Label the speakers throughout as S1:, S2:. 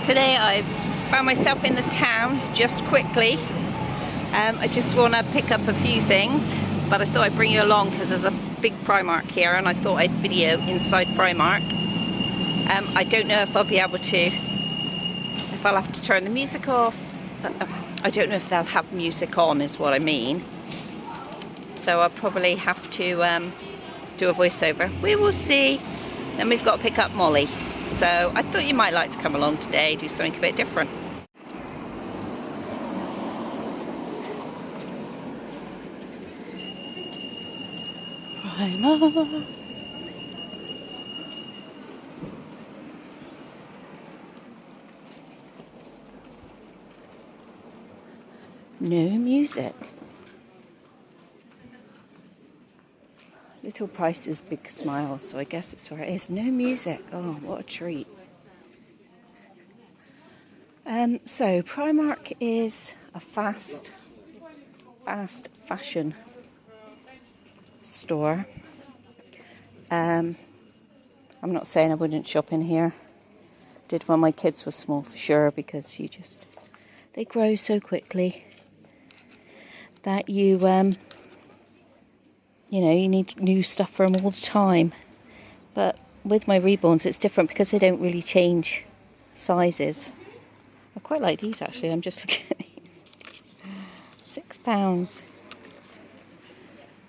S1: Today I found myself in the town just quickly. I just want to pick up a few things, but I thought I'd bring you along because there's a big Primark here and I thought I'd video inside Primark. I don't know if I'll be able to, if I'll have to turn the music off. I don't know if they'll have music on is what I mean. So I'll probably have to do a voiceover. We will see. Then we've got to pick up Molly. So I thought you might like to come along today, do something a bit different. Primark. No music. Little prices, big smiles, so I guess it's where it is. No music. Oh, what a treat. So Primark is a fast fashion store. I'm not saying I wouldn't shop in here. Did when my kids were small for sure, because they grow so quickly that you need new stuff for them all the time. But with my Reborns, it's different because they don't really change sizes. I quite like these actually. I'm just looking at these. £6.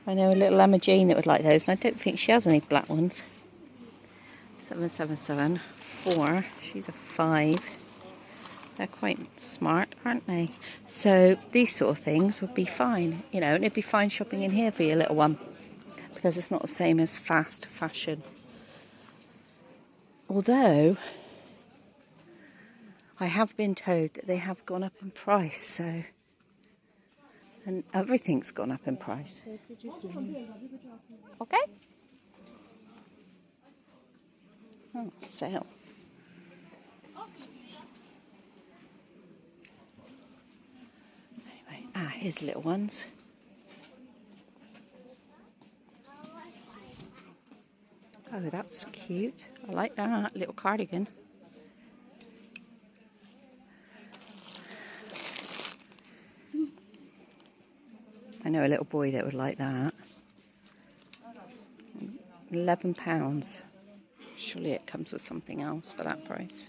S1: I know a little Emma Jane that would like those, and I don't think she has any black ones. 777 4. She's a 5. They're quite smart, aren't they? So these sort of things would be fine, and it'd be fine shopping in here for your little one, because it's not the same as fast fashion. Although I have been told that they have gone up in price, and everything's gone up in price. Okay. Oh, sale. Anyway, here's little ones. Oh, that's cute. I like that little cardigan. I know a little boy that would like that. £11. Surely it comes with something else for that price.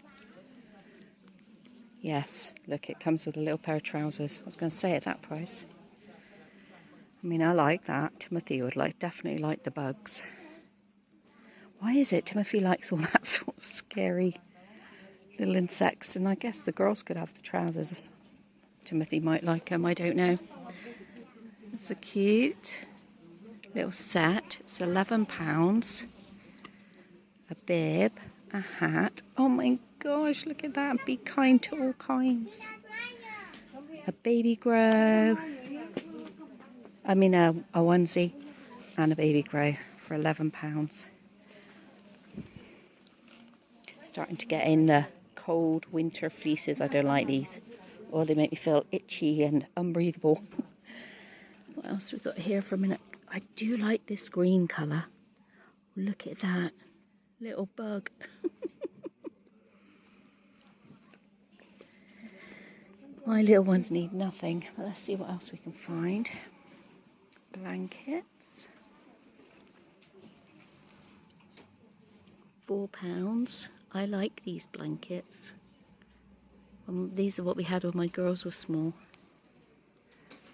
S1: Yes, look, it comes with a little pair of trousers. I was going to say at that price. I mean, I like that. Timothy would definitely like the bugs. Why is it Timothy likes all that sort of scary little insects? And I guess the girls could have the trousers. Timothy might like them, I don't know. It's a cute little set. It's £11. A bib, a hat. Oh my gosh, look at that. Be kind to all kinds. A baby grow. I mean a onesie and a baby grow for £11. Starting to get in the cold winter fleeces. I don't like these. Or they make me feel itchy and unbreathable. What else we got here for a minute? I do like this green colour. Look at that. Little bug. My little ones need nothing. But let's see what else we can find. Blankets. £4. I like these blankets. These are what we had when my girls were small.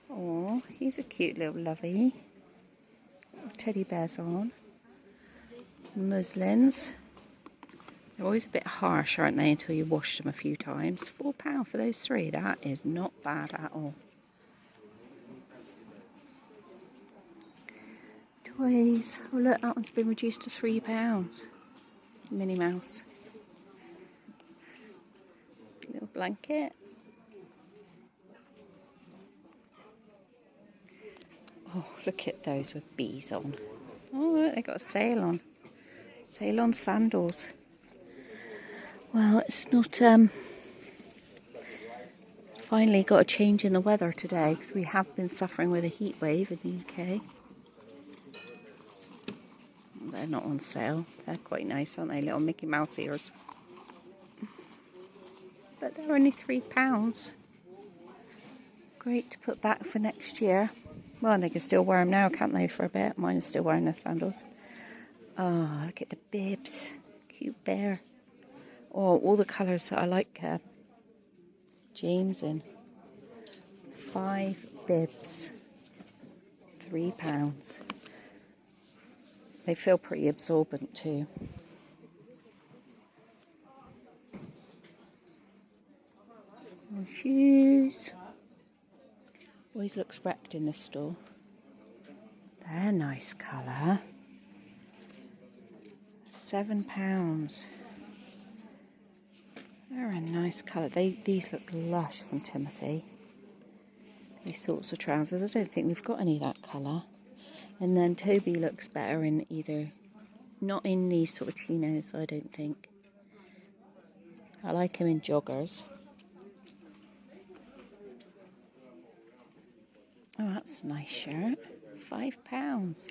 S1: Oh, he's a cute little lovey. Teddy bears on. Muslins. They're always a bit harsh, aren't they, until you wash them a few times. £4 for those three. That is not bad at all. Toys. Oh look, that one's been reduced to £3. Minnie Mouse. Little blanket. Oh, look at those with bees on. Oh, look, they got a sale on. Sale on sandals. Well, it's not, finally got a change in the weather today, because we have been suffering with a heat wave in the UK. They're not on sale. They're quite nice, aren't they? Little Mickey Mouse ears. but they're only £3. Great to put back for next year. Well, they can still wear them now, can't they, for a bit? Mine is still wearing their sandals. Oh, look at the bibs. Cute bear. Oh, all the colours that I like. James in. 5 bibs. £3. They feel pretty absorbent too. More shoes. Always looks wrecked in this store. They're nice colour. £7. They're a nice colour. These look lush on Timothy. These sorts of trousers. I don't think we've got any of that colour. And then Toby looks better in either, not in these sort of chinos, I don't think. I like him in joggers. Oh, that's a nice shirt. £5.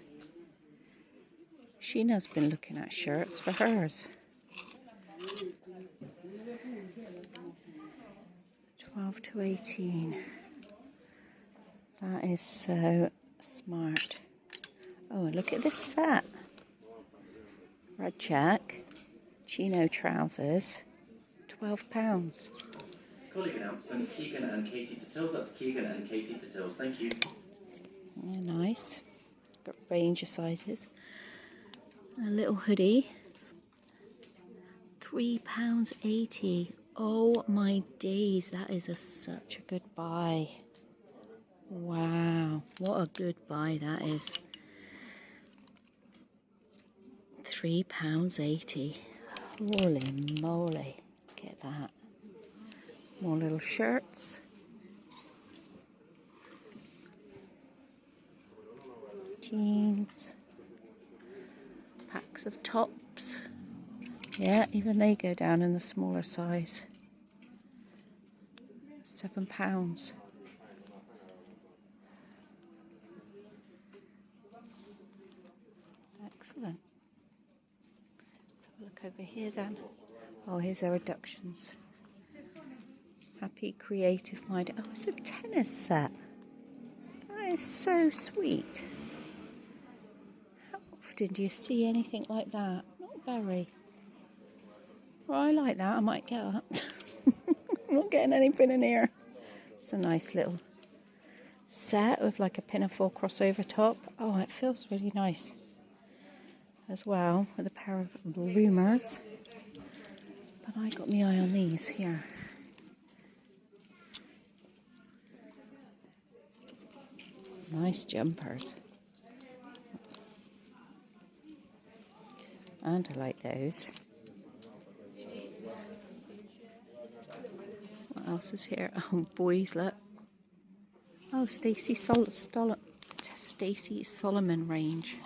S1: Sheena's been looking at shirts for hers. 12 to 18. That is so smart. Oh, and look at this set. Red check, chino trousers, £12.
S2: Colleague announcement, Keegan and Katie to Tills. That's Keegan and Katie to Tills. Thank you.
S1: Yeah, nice. Got a range of sizes. A little hoodie. £3.80. Oh my days, that is such a good buy. Wow, what a good buy that is. £3.80. Holy moly, look at that. More little shirts. Jeans. Packs of tops. Yeah, even they go down in the smaller size. £7. Excellent. Let's have a look over here then. Oh, here's their reductions. Happy Creative Mind. Oh, it's a tennis set. That is so sweet. How often do you see anything like that? Not very. Well, I like that. I might get that. I'm not getting anything in here. It's a nice little set with like a pinafore crossover top. Oh, it feels really nice as well, with a pair of bloomers. But I got my eye on these here. Nice jumpers. And I like those. What else is here? Oh, boys, look. Oh, Stacey Solomon range.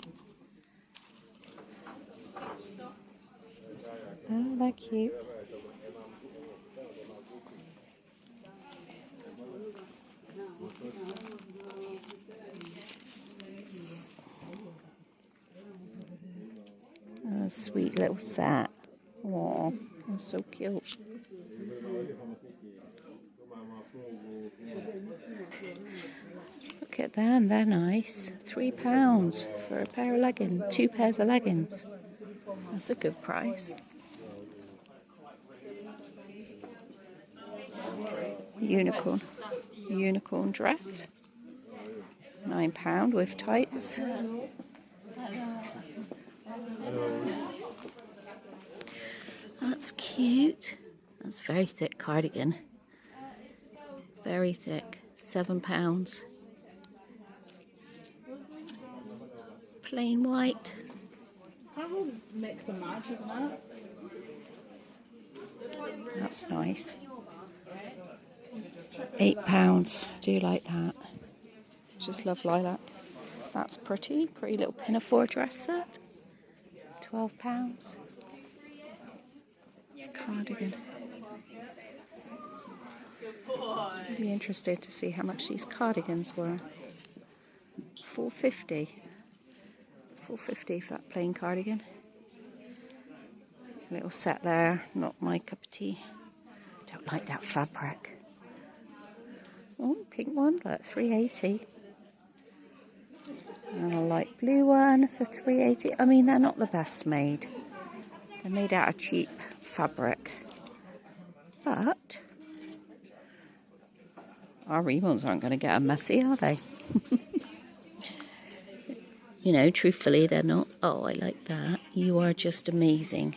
S1: Oh, they're cute. Oh, a sweet little set. Oh, that's so cute. Look at them, they're nice. £3 for a pair of leggings, 2 pairs of leggings. That's a good price. Unicorn dress. £9 with tights. That's cute. That's very thick cardigan. Very thick. £7. Plain white.
S3: Mix and match, isn't it?
S1: That's nice. £8. Do like that. Just love lilac. That's pretty. Pretty little pinafore dress set. £12. It's a cardigan. I'd be interested to see how much these cardigans were. £4.50. £4.50 for that plain cardigan. Little set there. Not my cup of tea. Don't like that fabric. Oh, pink one, look, $3.80. And a light blue one for $3.80. I mean, they're not the best made. They're made out of cheap fabric. But our Reborns aren't going to get messy, are they? You know, truthfully, they're not. Oh, I like that. You are just amazing.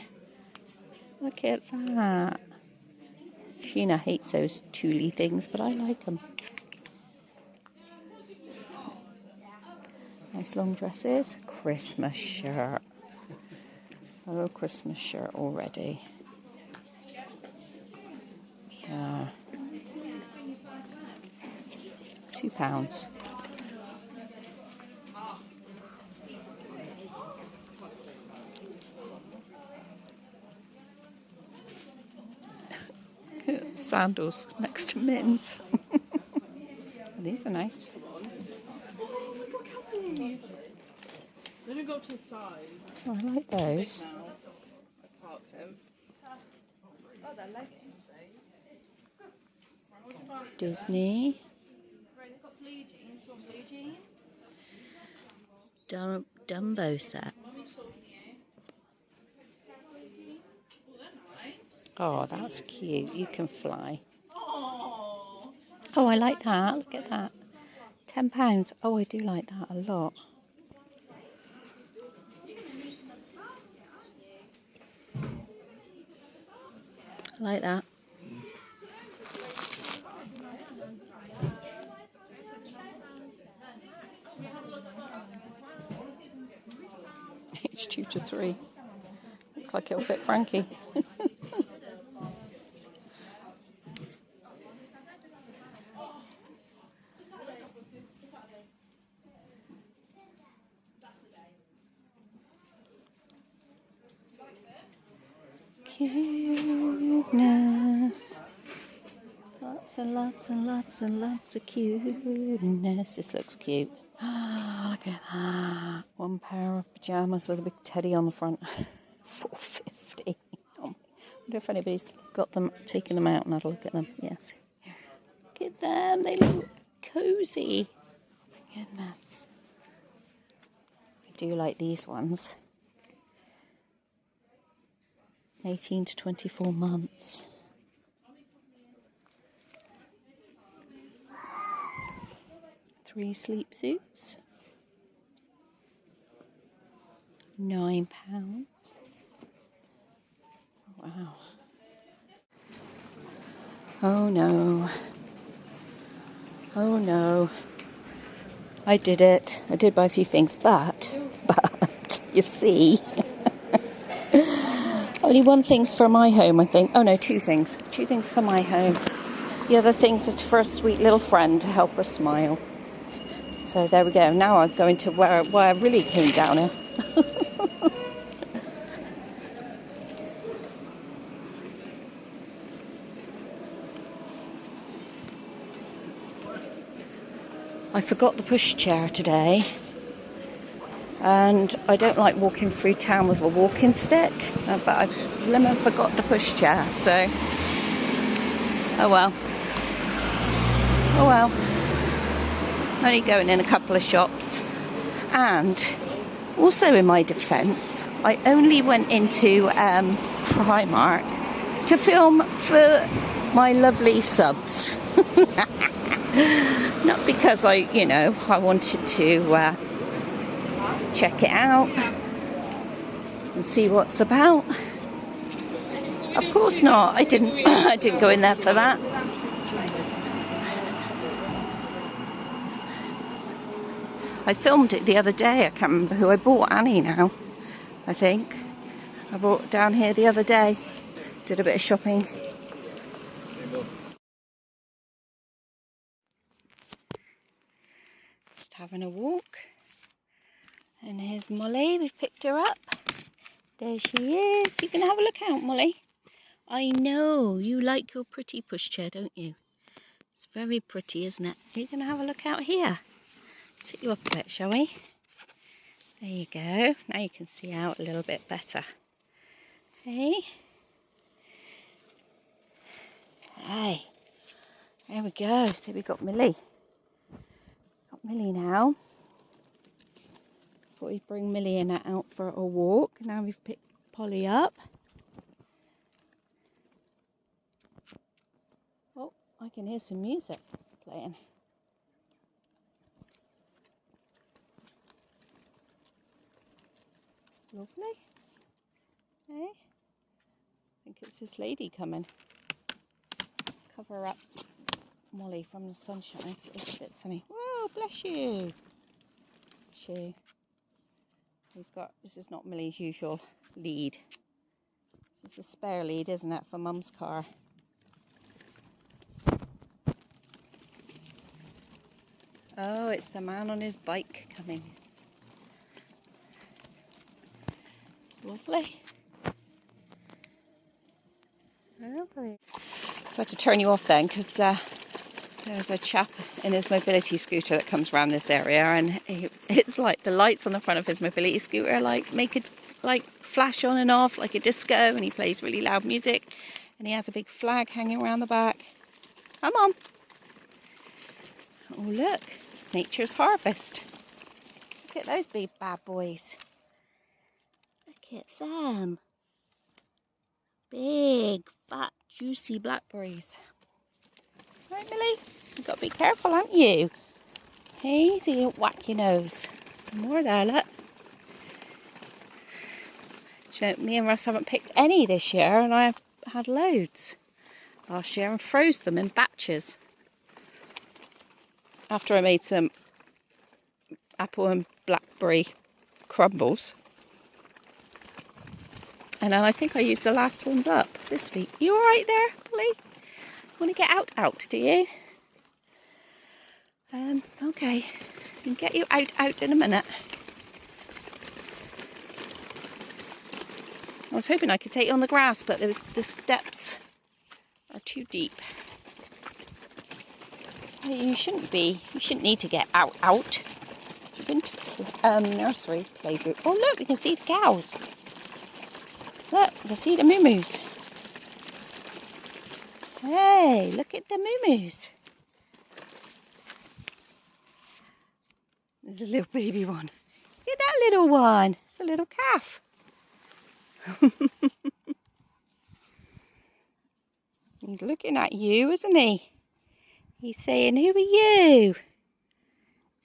S1: Look at that. Sheena hates those tulle things, but I like them. Nice long dresses. Christmas shirt. Oh, Christmas shirt already. £2. Sandals next to mittens. These are nice.
S3: They didn't go to his size.
S1: Oh, I like those.
S3: Now, I parked him. Oh, they're leggings.
S1: Disney.
S3: They've got blue jeans. Do you want blue jeans?
S1: Dumbo set. Oh, that's cute. You can fly. Oh, I like that. Look at that. £10. Oh, I do like that a lot. I like that. Age 2 to 3. Looks like it'll fit Frankie. Cuteness. Lots and lots and lots and lots of cuteness. This looks cute. Oh, look at that. One pair of pyjamas with a big teddy on the front. $4.50. Oh, I wonder if anybody's got them, taken them out and had a look at them. Yes. Look at them. They look cozy. Oh my goodness. I do like these ones. 18 to 24 months. Three sleep suits. £9. Wow. Oh no. Oh no. I did it. I did buy a few things, but you see. Only one thing's for my home, I think. Oh no, two things. Two things for my home. The other thing's for a sweet little friend to help her smile. So there we go. Now I'm going to where I really came down here. I forgot the pushchair today. And I don't like walking through town with a walking stick. But I lemon forgot the pushchair. So, oh well. Oh well. Only going in a couple of shops. And also in my defence, I only went into Primark to film for my lovely subs. Not because I wanted to check it out and see what's about. Of course not. I didn't I didn't go in there for that. I filmed it the other day. I can't remember who I bought. Annie now, I think. I bought down here the other day. Did a bit of shopping. Just having a walk. And here's Millie. We've picked her up. There she is. You can have a look out, Millie. I know. You like your pretty pushchair, don't you? It's very pretty, isn't it? Are you going to have a look out here? Sit you up a bit, shall we? There you go. Now you can see out a little bit better. Hey? Okay. There we go. So we got Millie. Got Millie now. Thought we'd bring Millie and her out for a walk. Now we've picked Polly up. Oh, I can hear some music playing. Lovely. Hey? I think it's this lady coming. Cover up Molly from the sunshine. It's a bit sunny. Whoa, bless you. Bless you. This is not Millie's usual lead. This is the spare lead, isn't it, for Mum's car? Oh, it's the man on his bike coming. Lovely. Lovely. So I had to turn you off then because there's a chap in his mobility scooter that comes around this area, and it's like the lights on the front of his mobility scooter make it like flash on and off like a disco, and he plays really loud music, and he has a big flag hanging around the back. Come on. Oh look, nature's harvest. Look at those big bad boys. Look at them. Big, fat, juicy blackberries. Right, Millie? You've got to be careful, haven't you? Hey, so you don't whack your nose. Some more there, look. Do you know, me and Russ haven't picked any this year, and I had loads last year and froze them in batches. After I made some apple and blackberry crumbles. And then I think I used the last ones up this week. You all right there, Polly? Want to get out, do you? Okay. I can get you out in a minute. I was hoping I could take you on the grass, but the steps are too deep. You shouldn't need to get out. You've been to nursery play group. Oh look, we can see the cows. Look, you can see the moo-moos. Hey, look at the moo-moos. There's a little baby one. Look at that little one. It's a little calf. He's looking at you, isn't he? He's saying, who are you?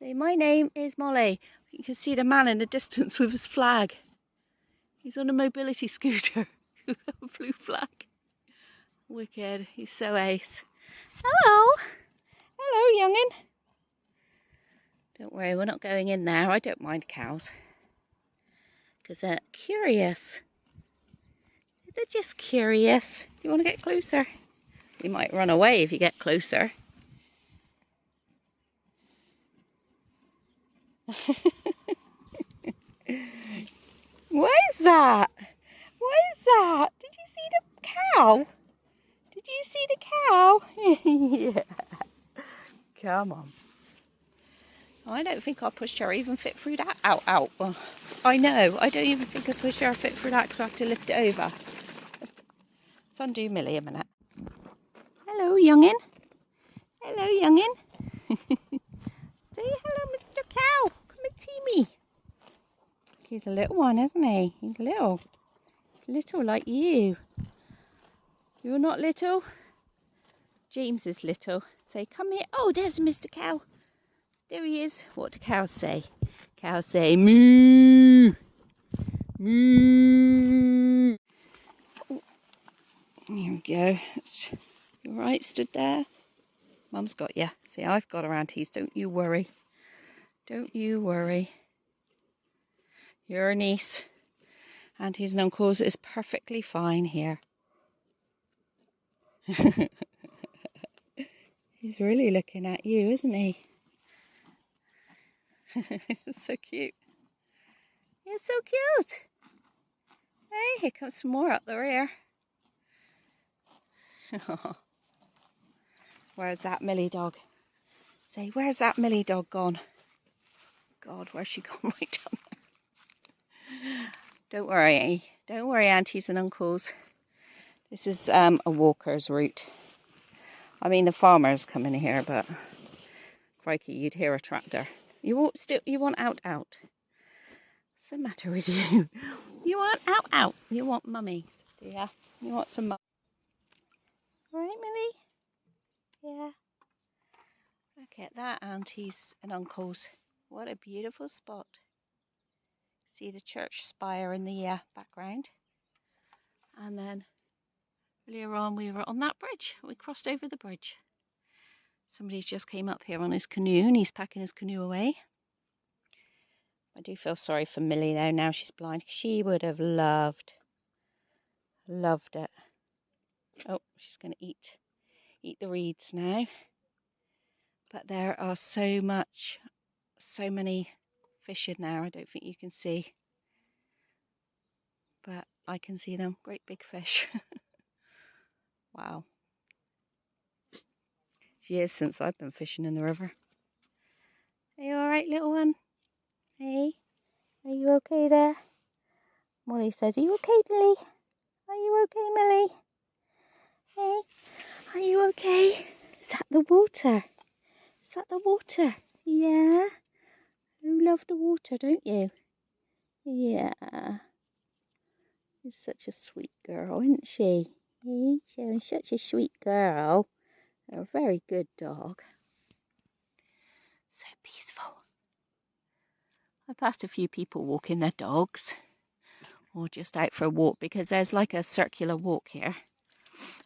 S1: Say, my name is Molly. You can see the man in the distance with his flag. He's on a mobility scooter with a blue flag. Wicked. He's so ace. Hello. Hello, young'un. Don't worry, we're not going in there. I don't mind cows. Because they're curious. They're just curious. Do you want to get closer? You might run away if you get closer. What is that? What is that? Did you see the cow? Did you see the cow? Yeah. Come on. I don't think I pushed her even fit through that. Out. Well, I know. I don't even think I pushed her fit through that because I have to lift it over. Let's undo Millie a minute. Hello, young'un. Hello, young'un. Say hello, Mr. Cow. Come and see me. He's a little one, isn't he? He's little. Little like you. You're not little? James is little. Say, come here. Oh, there's Mr. Cow. There he is. What do cows say? Cows say, moo. Moo. Oh. Here we go. You all right, stood there? Mum's got you. See, I've got her aunties. Don't you worry. Don't you worry. Your niece, aunties and uncles is perfectly fine here. He's really looking at you, isn't he? So cute. You're so cute. Hey, here comes some more up the rear. Where's that Millie dog? Say, where's that Millie dog gone? God, where's she gone? Right down there. Don't worry, aunties and uncles. This is a walker's route. I mean, the farmers come in here, but crikey, you'd hear a tractor. You want out. What's the matter with you? You want out. You want mummies, do ya? You want some mum? All right, Millie? Yeah. Look at that, aunties and uncles. What a beautiful spot. See the church spire in the background. And then earlier on we were on that bridge. We crossed over the bridge. Somebody's just came up here on his canoe and he's packing his canoe away. I do feel sorry for Millie though, now she's blind. She would have loved it. Oh, she's going to eat the reeds now. But there are so many fish in there, I don't think you can see. But I can see them, great big fish. Wow. Years since I've been fishing in the river. Are you alright, little one? Hey? Are you okay there? Molly says, are you okay, Millie? Are you okay, Millie? Hey? Are you okay? Is that the water? Is that the water? Yeah? You love the water, don't you? Yeah. She's such a sweet girl, isn't she? Hey? She's such a sweet girl. A very good dog. So peaceful. I passed a few people walking their dogs or just out for a walk because there's like a circular walk here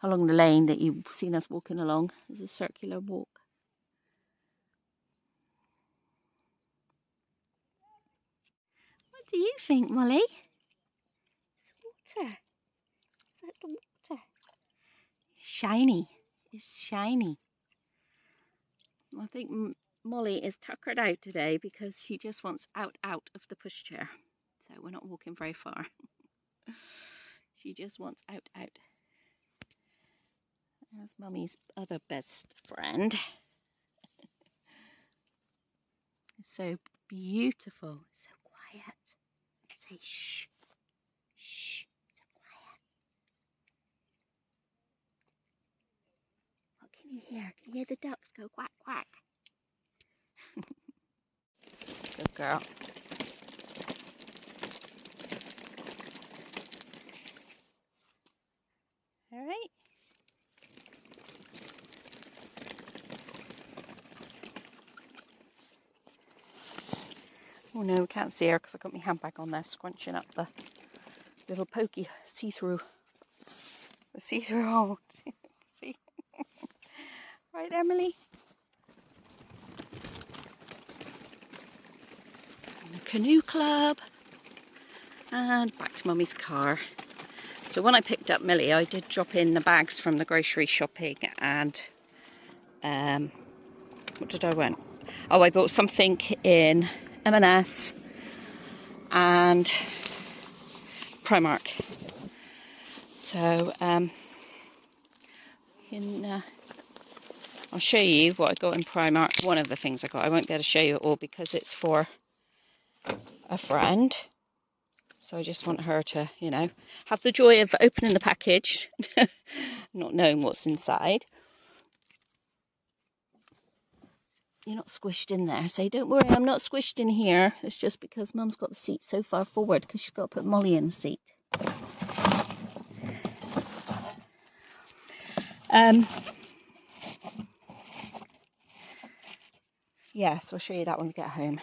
S1: along the lane that you've seen us walking along. There's a circular walk. What do you think, Molly? It's water. Is that the water? Shiny. It's shiny. I think Molly is tuckered out today because she just wants out of the pushchair. So we're not walking very far. She just wants out. There's Mummy's other best friend. It's so beautiful. So quiet. Say shh. Shh. So quiet. What can you hear? Can you hear the ducks go quack quack? Good girl. All right. Oh no, we can't see her because I've got my handbag on there scrunching up the little pokey see-through. The see-through hole. See? Right there, Millie. And the canoe club. And back to Mummy's car. So when I picked up Millie, I did drop in the bags from the grocery shopping and what did I want? Oh, I bought something in M&S and Primark. So I'll show you what I got in Primark. One of the things I got. I won't be able to show you it all because it's for a friend. So I just want her to, you know, have the joy of opening the package, not knowing what's inside. You're not squished in there. Say, don't worry, I'm not squished in here. It's just because Mum's got the seat so far forward because she's got to put Molly in the seat. Yeah, so I'll show you that when we get home.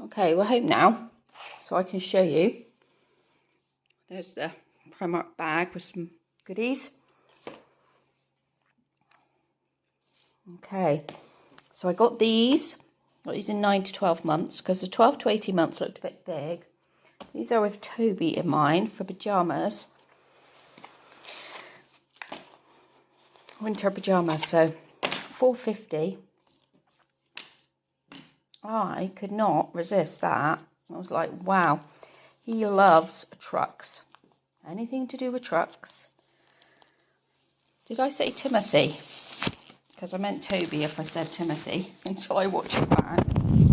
S1: Okay, we're home now, so I can show you. There's the Primark bag with some goodies. Okay, so I got these in 9 to 12 months because the 12 to 18 months looked a bit big. These are with Toby in mind for pyjamas. Winter pyjamas, so $4.50. I could not resist that. I was like, wow, he loves trucks. Anything to do with trucks. Did I say Timothy? Because I meant Toby if I said Timothy until I watch it back.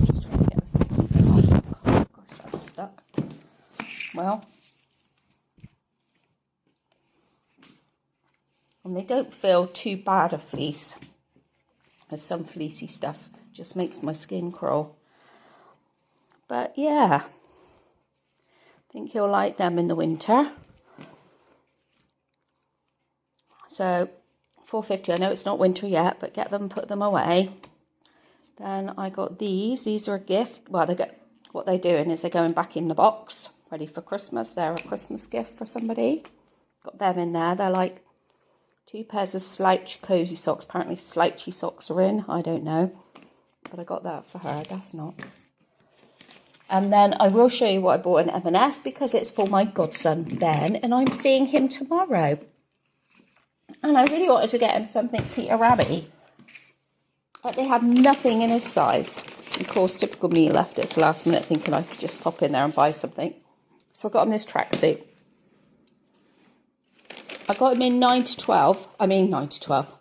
S1: Just trying to get the sticky bit off. Oh, gosh, that's stuck. Well, and they don't feel too bad of fleece. As some fleecy stuff just makes my skin crawl. But yeah, I think he'll like them in the winter. So $4.50. I know it's not winter yet, but get them, put them away. Then I got these. These are a gift. Well, what they're doing is they're going back in the box, ready for Christmas. They're a Christmas gift for somebody. Got them in there. They're like 2 pairs of slouch cozy socks. Apparently slouchy socks are in. I don't know. But I got that for her. I guess not. And then I will show you what I bought in M&S because it's for my godson, Ben. And I'm seeing him tomorrow. And I really wanted to get him something Peter Rabbit-y. But they had nothing in his size. Of course, typical me, left it to last minute thinking I could just pop in there and buy something. So I got him this tracksuit. I got him in 9 to 12. I mean 9 to 12.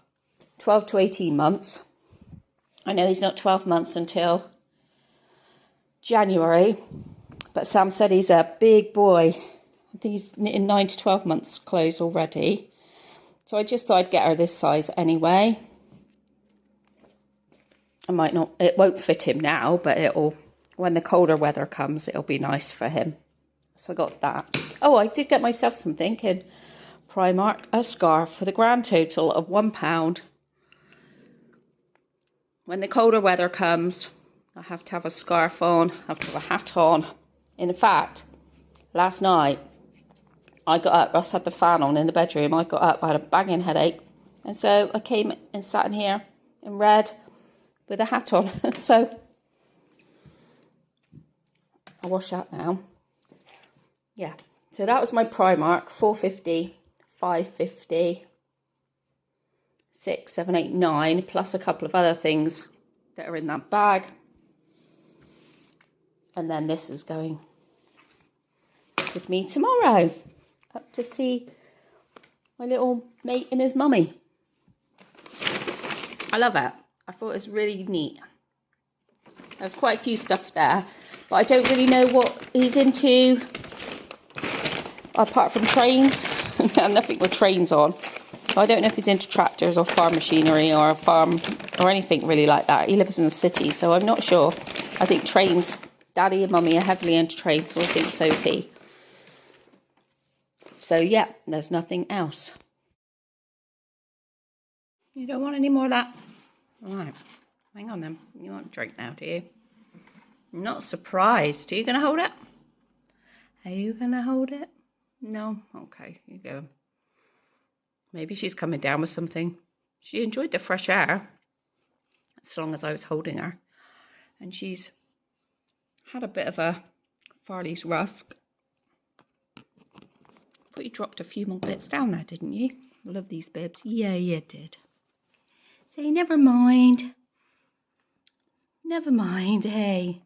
S1: 12 to 18 months. I know he's not 12 months until January. But Sam said he's a big boy. I think he's in 9 to 12 months clothes already. So I just thought I'd get her this size anyway. It won't fit him now, but when the colder weather comes, it'll be nice for him. So I got that. Oh, I did get myself something in Primark, a scarf for the grand total of £1. When the colder weather comes, I have to have a scarf on, I have to have a hat on. In fact, last night, I got up, Ross had the fan on in the bedroom, I got up, I had a banging headache. And so I came and sat in here in red with a hat on. So I'll wash that now. Yeah, so that was my Primark, $4.50, $5.50, 6, 7, 8, 9, plus a couple of other things that are in that bag. And then this is going with me tomorrow, up to see my little mate and his mummy. I love it. I thought it was really neat. There's quite a few stuff there, but I don't really know what he's into, apart from trains. Nothing with trains on. I don't know if he's into tractors or farm machinery or a farm or anything really like that. He lives in the city, so I'm not sure. I think trains, Daddy and Mummy are heavily into trains, so I think so is he. So yeah, there's nothing else. You don't want any more of that? All right, hang on then. You want a drink now, do you? I'm not surprised. Are you going to hold it? Are you going to hold it? No? Okay, you go. Maybe she's coming down with something. She enjoyed the fresh air, as long as I was holding her. And she's had a bit of a Farley's rusk. But you dropped a few more bits down there, didn't you? I love these bibs. Yeah, you did. Say, never mind. Never mind, hey.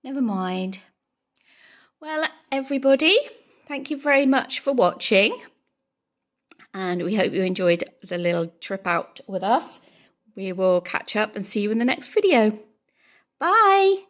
S1: Never mind. Well, everybody, thank you very much for watching. And we hope you enjoyed the little trip out with us. We will catch up and see you in the next video. Bye.